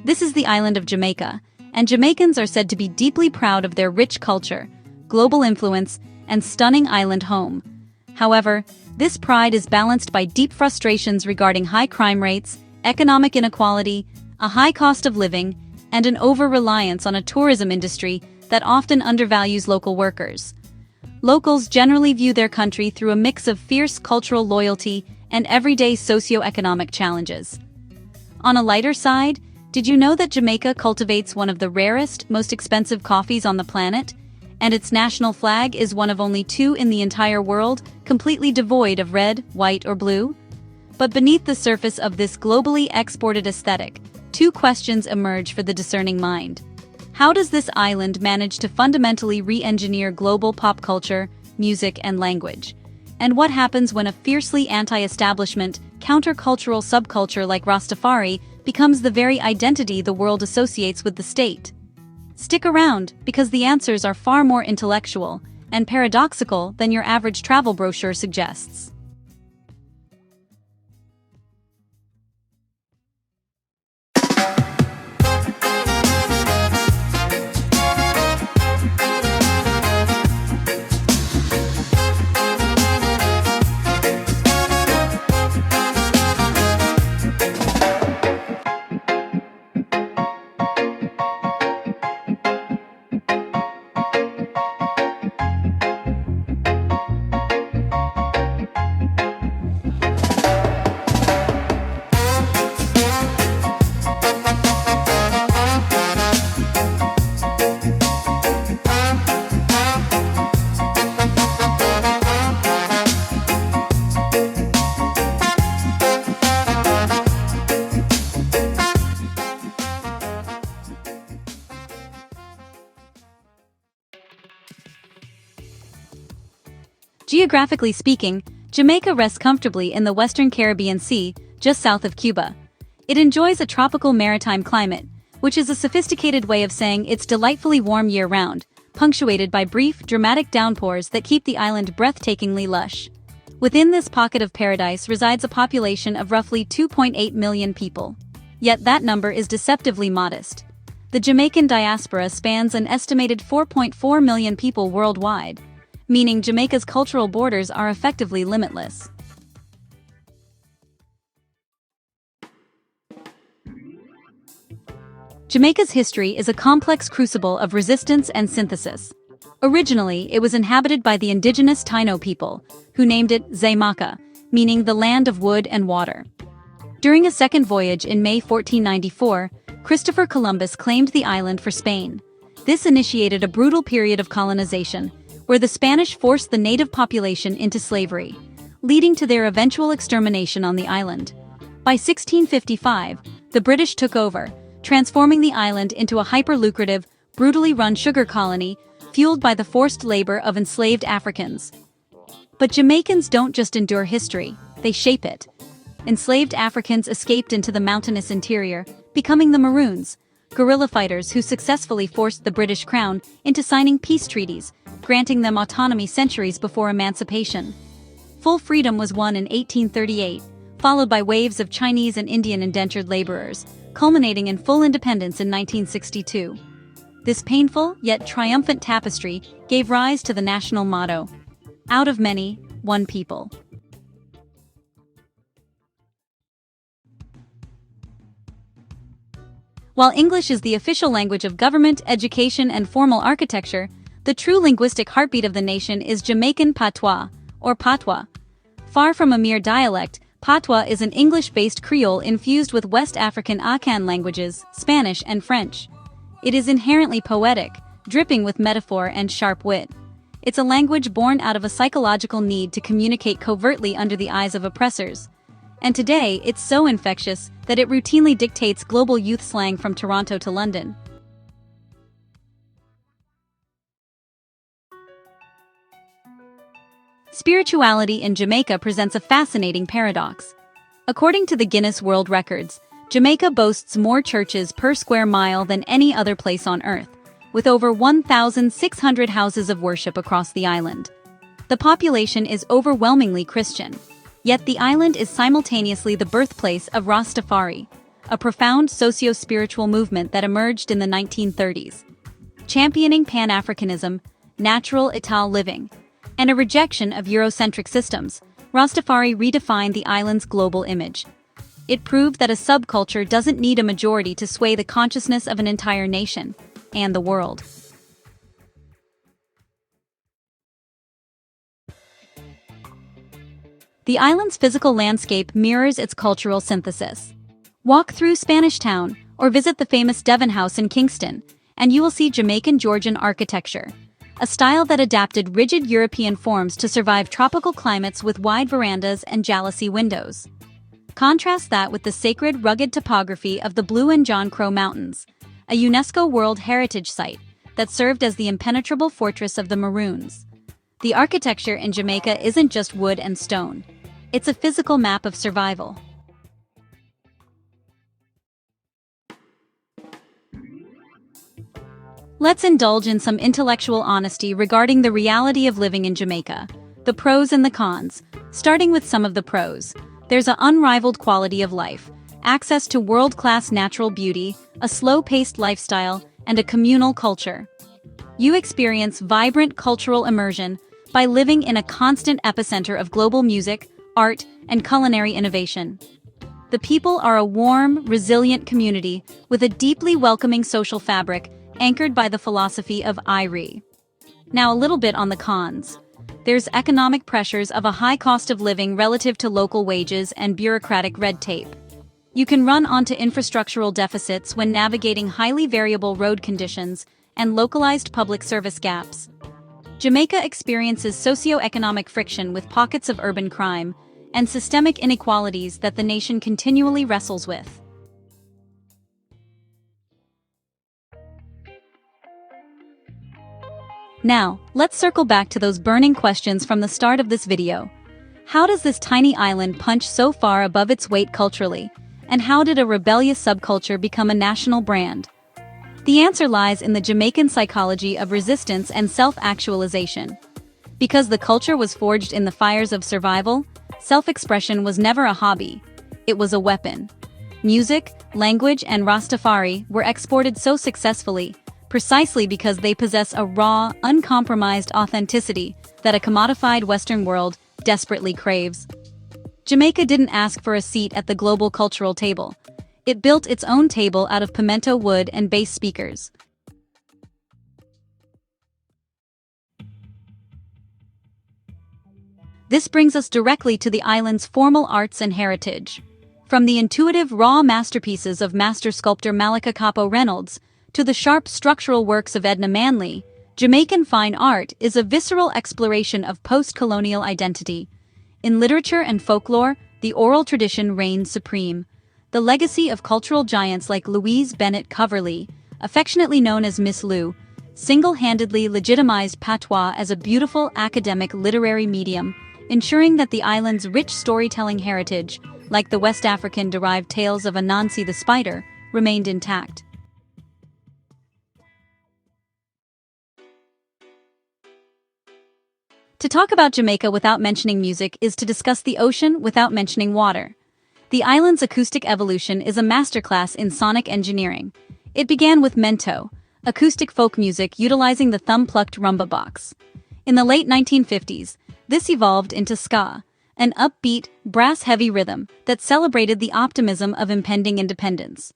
This is the island of Jamaica, and Jamaicans are said to be deeply proud of their rich culture, global influence, and stunning island home. However, this pride is balanced by deep frustrations regarding high crime rates, economic inequality, a high cost of living, and an over-reliance on a tourism industry that often undervalues local workers. Locals generally view their country through a mix of fierce cultural loyalty and everyday socio-economic challenges. On a lighter side, did you know that Jamaica cultivates one of the rarest, most expensive coffees on the planet? And its national flag is one of only 2 in the entire world, completely devoid of red, white, or blue? But beneath the surface of this globally exported aesthetic, 2 questions emerge for the discerning mind. How does this island manage to fundamentally re-engineer global pop culture, music, and language? And what happens when a fiercely anti-establishment, countercultural subculture like Rastafari becomes the very identity the world associates with the state? Stick around, because the answers are far more intellectual and paradoxical than your average travel brochure suggests. Geographically speaking, Jamaica rests comfortably in the Western Caribbean Sea, just south of Cuba. It enjoys a tropical maritime climate, which is a sophisticated way of saying it's delightfully warm year-round, punctuated by brief, dramatic downpours that keep the island breathtakingly lush. Within this pocket of paradise resides a population of roughly 2.8 million people. Yet that number is deceptively modest. The Jamaican diaspora spans an estimated 4.4 million people worldwide, meaning Jamaica's cultural borders are effectively limitless. Jamaica's history is a complex crucible of resistance and synthesis. Originally, it was inhabited by the indigenous Taino people, who named it Jamaica, meaning the land of wood and water. During a second voyage in May 1494, Christopher Columbus claimed the island for Spain. This initiated a brutal period of colonization, where the Spanish forced the native population into slavery, leading to their eventual extermination on the island. By 1655, the British took over, transforming the island into a hyper-lucrative, brutally run sugar colony, fueled by the forced labor of enslaved Africans. But Jamaicans don't just endure history, they shape it. Enslaved Africans escaped into the mountainous interior, becoming the Maroons, guerrilla fighters who successfully forced the British Crown into signing peace treaties, granting them autonomy centuries before emancipation. Full freedom was won in 1838, followed by waves of Chinese and Indian indentured laborers, culminating in full independence in 1962. This painful, yet triumphant tapestry gave rise to the national motto, "Out of many, one people." While English is the official language of government, education, and formal architecture, the true linguistic heartbeat of the nation is Jamaican patois, or patois. Far from a mere dialect, patois is an English-based Creole infused with West African Akan languages, Spanish and French. It is inherently poetic, dripping with metaphor and sharp wit. It's a language born out of a psychological need to communicate covertly under the eyes of oppressors. And today, it's so infectious that it routinely dictates global youth slang from Toronto to London. Spirituality in Jamaica presents a fascinating paradox. According to the Guinness World Records, Jamaica boasts more churches per square mile than any other place on Earth, with over 1,600 houses of worship across the island. The population is overwhelmingly Christian, yet the island is simultaneously the birthplace of Rastafari, a profound socio-spiritual movement that emerged in the 1930s. Championing Pan-Africanism, natural Ital living, and a rejection of Eurocentric systems, Rastafari redefined the island's global image. It proved that a subculture doesn't need a majority to sway the consciousness of an entire nation and the world. The island's physical landscape mirrors its cultural synthesis. Walk through Spanish Town or visit the famous Devon House in Kingston, and you will see Jamaican Georgian architecture, a style that adapted rigid European forms to survive tropical climates with wide verandas and jalousie windows. Contrast that with the sacred, rugged topography of the Blue and John Crow Mountains, a UNESCO World Heritage Site that served as the impenetrable fortress of the Maroons. The architecture in Jamaica isn't just wood and stone. It's a physical map of survival. Let's indulge in some intellectual honesty regarding the reality of living in Jamaica, the pros and the cons. Starting with some of the pros, there's an unrivaled quality of life, access to world-class natural beauty, a slow-paced lifestyle, and a communal culture. You experience vibrant cultural immersion by living in a constant epicenter of global music, art, and culinary innovation. The people are a warm, resilient community with a deeply welcoming social fabric anchored by the philosophy of IRE. Now a little bit on the cons. There's economic pressures of a high cost of living relative to local wages and bureaucratic red tape. You can run onto infrastructural deficits when navigating highly variable road conditions and localized public service gaps. Jamaica experiences socio-economic friction with pockets of urban crime and systemic inequalities that the nation continually wrestles with. Now, let's circle back to those burning questions from the start of this video. How does this tiny island punch so far above its weight culturally? And how did a rebellious subculture become a national brand? The answer lies in the Jamaican psychology of resistance and self-actualization. Because the culture was forged in the fires of survival, self-expression was never a hobby, it was a weapon. Music, language, and Rastafari were exported so successfully precisely because they possess a raw, uncompromised authenticity that a commodified Western world desperately craves. Jamaica didn't ask for a seat at the global cultural table. It built its own table out of pimento wood and bass speakers. This brings us directly to the island's formal arts and heritage. From the intuitive, raw masterpieces of master sculptor Malika Capo Reynolds to the sharp structural works of Edna Manley, Jamaican fine art is a visceral exploration of post-colonial identity. In literature and folklore, the oral tradition reigns supreme. The legacy of cultural giants like Louise Bennett Coverley, affectionately known as Miss Lou, single-handedly legitimized patois as a beautiful academic literary medium, ensuring that the island's rich storytelling heritage, like the West African-derived tales of Anansi the Spider, remained intact. To talk about Jamaica without mentioning music is to discuss the ocean without mentioning water. The island's acoustic evolution is a masterclass in sonic engineering. It began with mento, acoustic folk music utilizing the thumb-plucked rumba box. In the late 1950s, this evolved into ska, an upbeat, brass-heavy rhythm that celebrated the optimism of impending independence.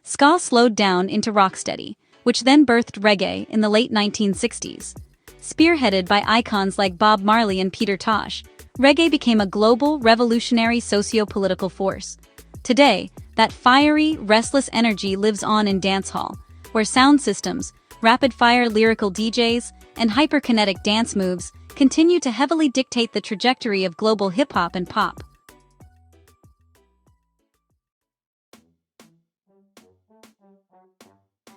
Ska slowed down into rocksteady, which then birthed reggae in the late 1960s. Spearheaded by icons like Bob Marley and Peter Tosh, reggae became a global, revolutionary socio-political force. Today, that fiery, restless energy lives on in dancehall, where sound systems, rapid-fire lyrical DJs, and hyperkinetic dance moves continue to heavily dictate the trajectory of global hip-hop and pop.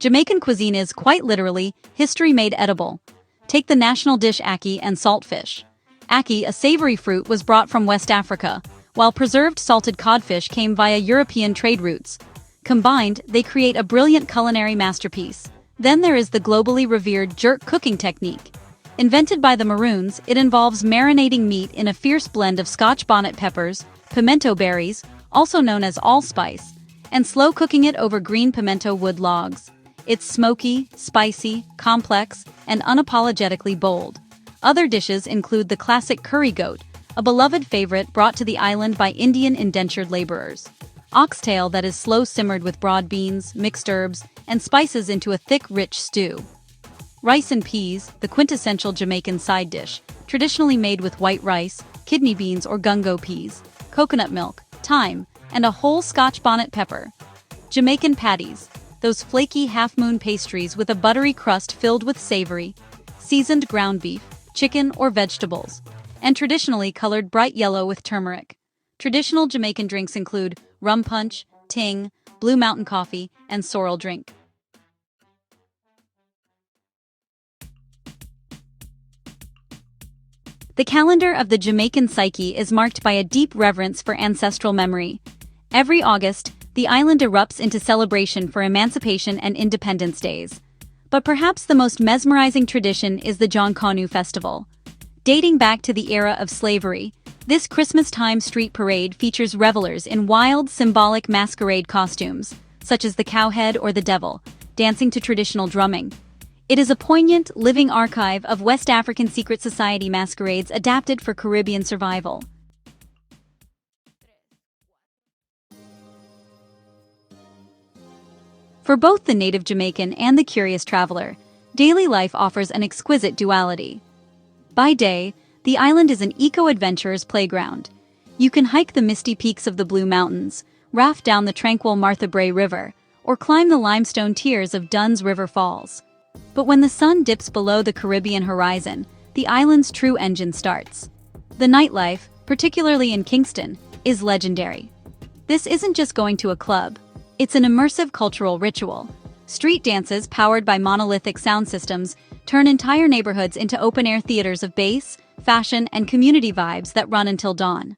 Jamaican cuisine is, quite literally, history made edible. Take the national dish ackee and saltfish. Ackee, a savory fruit, was brought from West Africa, while preserved salted codfish came via European trade routes. Combined, they create a brilliant culinary masterpiece. Then there is the globally revered jerk cooking technique. Invented by the Maroons, it involves marinating meat in a fierce blend of Scotch bonnet peppers, pimento berries, also known as allspice, and slow cooking it over green pimento wood logs. It's smoky, spicy, complex, and unapologetically bold. Other dishes include the classic curry goat, a beloved favorite brought to the island by Indian indentured laborers. Oxtail that is slow-simmered with broad beans, mixed herbs, and spices into a thick, rich stew. Rice and peas, the quintessential Jamaican side dish, traditionally made with white rice, kidney beans or gungo peas, coconut milk, thyme, and a whole Scotch bonnet pepper. Jamaican patties, those flaky half-moon pastries with a buttery crust filled with savory, seasoned ground beef, chicken, or vegetables, and traditionally colored bright yellow with turmeric. Traditional Jamaican drinks include rum punch, ting, Blue Mountain coffee, and sorrel drink. The calendar of the Jamaican psyche is marked by a deep reverence for ancestral memory. Every August, the island erupts into celebration for Emancipation and Independence Days. But perhaps the most mesmerizing tradition is the John Conu Festival. Dating back to the era of slavery, this Christmas-time street parade features revelers in wild, symbolic masquerade costumes, such as the cowhead or the devil, dancing to traditional drumming. It is a poignant, living archive of West African secret society masquerades adapted for Caribbean survival. For both the native Jamaican and the curious traveler, daily life offers an exquisite duality. By day, the island is an eco-adventurer's playground. You can hike the misty peaks of the Blue Mountains, raft down the tranquil Martha Brae River, or climb the limestone tiers of Dunn's River Falls. But when the sun dips below the Caribbean horizon, the island's true engine starts. The nightlife, particularly in Kingston, is legendary. This isn't just going to a club. It's an immersive cultural ritual. Street dances powered by monolithic sound systems turn entire neighborhoods into open-air theaters of bass, fashion, and community vibes that run until dawn.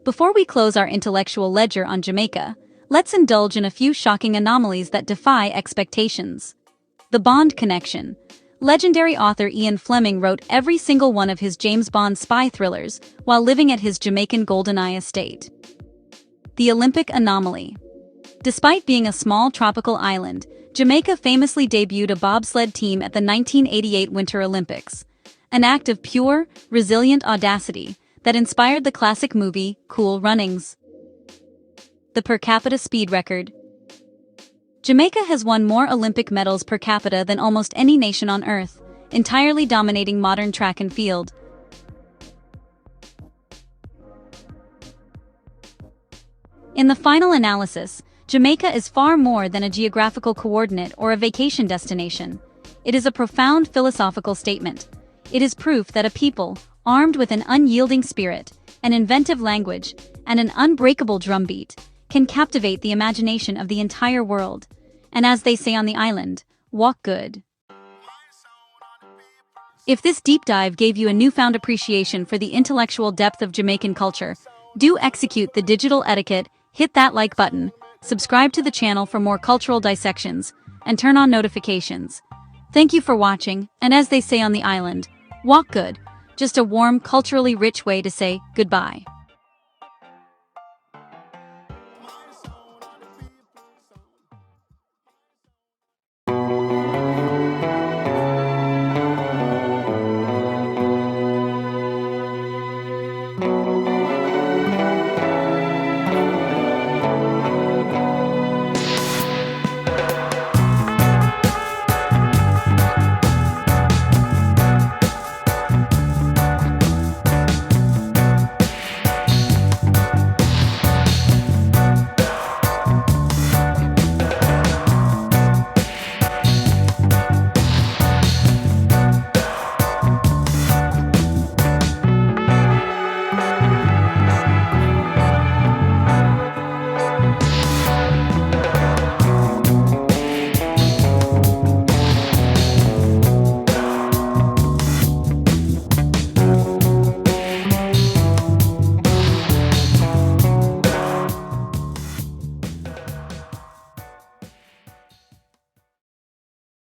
Before we close our intellectual ledger on Jamaica, let's indulge in a few shocking anomalies that defy expectations. The Bond connection. Legendary author Ian Fleming wrote every single one of his James Bond spy thrillers while living at his Jamaican GoldenEye estate. The Olympic anomaly. Despite being a small tropical island, Jamaica famously debuted a bobsled team at the 1988 Winter Olympics, an act of pure, resilient audacity that inspired the classic movie Cool Runnings. The per capita speed record. Jamaica has won more Olympic medals per capita than almost any nation on Earth, entirely dominating modern track and field. In the final analysis, Jamaica is far more than a geographical coordinate or a vacation destination. It is a profound philosophical statement. It is proof that a people, armed with an unyielding spirit, an inventive language, and an unbreakable drumbeat, can captivate the imagination of the entire world. And as they say on the island, walk good. If this deep dive gave you a newfound appreciation for the intellectual depth of Jamaican culture, do execute the digital etiquette, hit that like button, subscribe to the channel for more cultural dissections, and turn on notifications. Thank you for watching, and as they say on the island, walk good. Just a warm, culturally rich way to say goodbye.